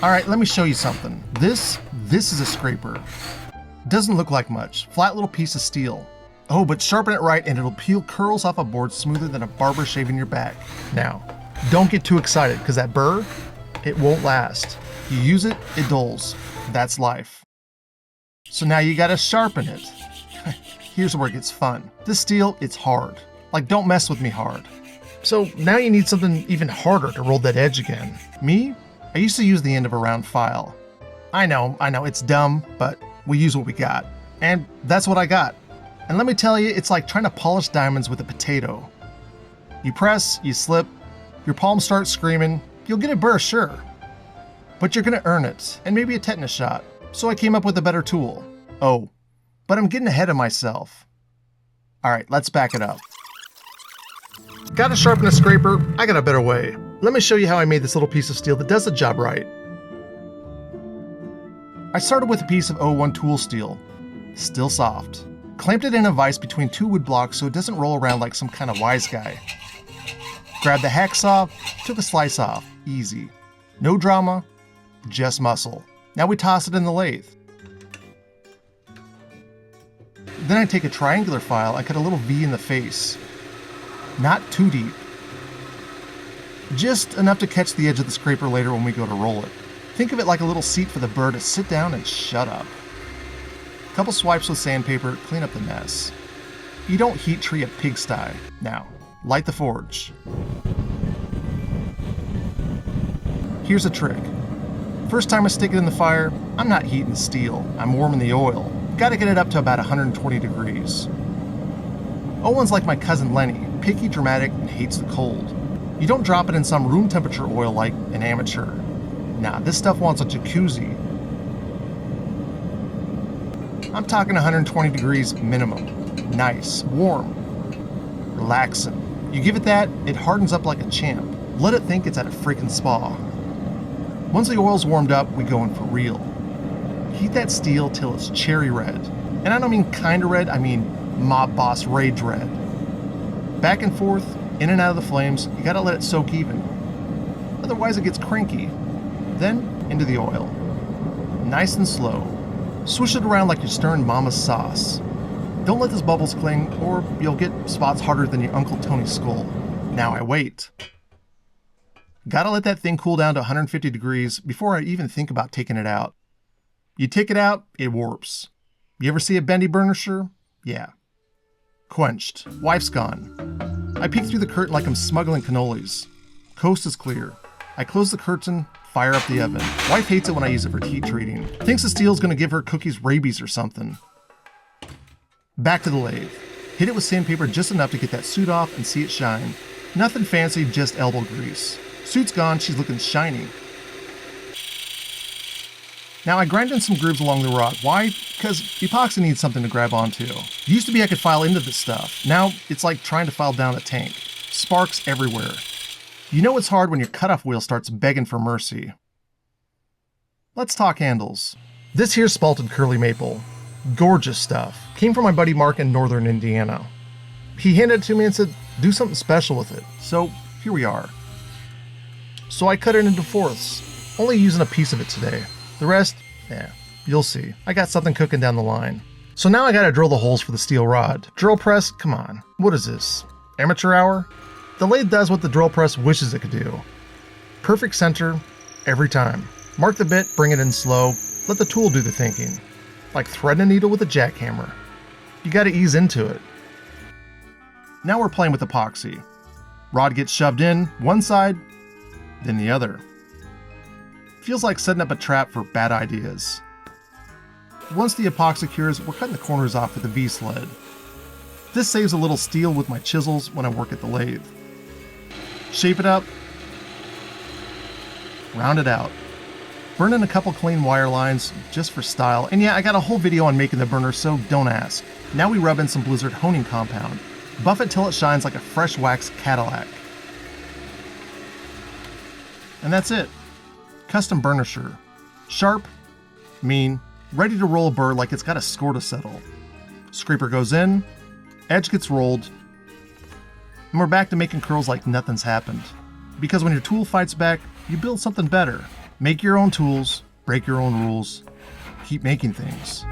All right, let me show you something. This is a scraper. Doesn't look like much. Flat little piece of steel. Oh, but sharpen it right and it'll peel curls off a board smoother than a barber shaving your back. Now, don't get too excited because that burr, it won't last. You use it, it dulls. That's life. So now you gotta sharpen it. Here's where it gets fun. This steel, it's hard. Like, don't mess with me hard. So now you need something even harder to roll that edge again. Me? I used to use the end of a round file. I know, it's dumb, but we use what we got. And that's what I got. And let me tell you, it's like trying to polish diamonds with a potato. You press, you slip, your palms start screaming, you'll get a burr, sure. But you're gonna earn it, and maybe a tetanus shot. So I came up with a better tool. Oh, but I'm getting ahead of myself. All right, let's back it up. Gotta sharpen a scraper, I got a better way. Let me show you how I made this little piece of steel that does the job right. I started with a piece of 01 tool steel, still soft. Clamped it in a vise between two wood blocks so it doesn't roll around like some kind of wise guy. Grabbed the hacksaw, took a slice off, easy. No drama, just muscle. Now we toss it in the lathe. Then I take a triangular file and cut a little V in the face. Not too deep. Just enough to catch the edge of the scraper later when we go to roll it. Think of it like a little seat for the burr to sit down and shut up. Couple swipes with sandpaper, clean up the mess. You don't heat tree a pigsty. Now, light the forge. Here's a trick. First time I stick it in the fire, I'm not heating steel, I'm warming the oil. Gotta get it up to about 120 degrees. Owen's like my cousin Lenny, picky, dramatic, and hates the cold. You don't drop it in some room temperature oil like an amateur. Nah, this stuff wants a jacuzzi. I'm talking 120 degrees minimum. Nice, warm, relaxing. You give it that, it hardens up like a champ. Let it think it's at a freaking spa. Once the oil's warmed up, we go in for real. Heat that steel till it's cherry red. And I don't mean kinda red, I mean mob boss rage red. Back and forth, in and out of the flames, you gotta let it soak even. Otherwise it gets cranky. Then, into the oil. Nice and slow. Swish it around like you're stirring mama's sauce. Don't let those bubbles cling, or you'll get spots harder than your Uncle Tony's skull. Now I wait. Gotta let that thing cool down to 150 degrees before I even think about taking it out. You take it out, it warps. You ever see a bendy burnisher? Yeah. Quenched. Wife's gone. I peek through the curtain like I'm smuggling cannolis. Coast is clear. I close the curtain, fire up the oven. Wife hates it when I use it for heat treating. Thinks the steel's gonna give her cookies rabies or something. Back to the lathe. Hit it with sandpaper just enough to get that suit off and see it shine. Nothing fancy, just elbow grease. Suit's gone, she's looking shiny. Now I grind in some grooves along the rod. Why? Because epoxy needs something to grab onto. Used to be I could file into this stuff. Now it's like trying to file down a tank. Sparks everywhere. You know it's hard when your cutoff wheel starts begging for mercy. Let's talk handles. This here's spalted curly maple. Gorgeous stuff. Came from my buddy Mark in northern Indiana. He handed it to me and said, do something special with it. So here we are. So I cut it into fourths, only using a piece of it today. The rest, you'll see. I got something cooking down the line. So now I gotta drill the holes for the steel rod. Drill press, come on. What is this? Amateur hour? The lathe does what the drill press wishes it could do. Perfect center, every time. Mark the bit, bring it in slow, let the tool do the thinking. Like threading a needle with a jackhammer. You gotta ease into it. Now we're playing with epoxy. Rod gets shoved in, one side, then the other. Feels like setting up a trap for bad ideas. Once the epoxy cures, we're cutting the corners off with a V-sled. This saves a little steel with my chisels when I work at the lathe. Shape it up, round it out. Burn in a couple clean wire lines just for style, and yeah, I got a whole video on making the burner, so don't ask. Now we rub in some Blizzard honing compound. Buff it till it shines like a fresh wax Cadillac. And that's it. Custom burnisher. Sharp, mean, ready to roll a burr like it's got a score to settle. Scraper goes in, edge gets rolled, and we're back to making curls like nothing's happened. Because when your tool fights back, you build something better. Make your own tools, break your own rules, keep making things.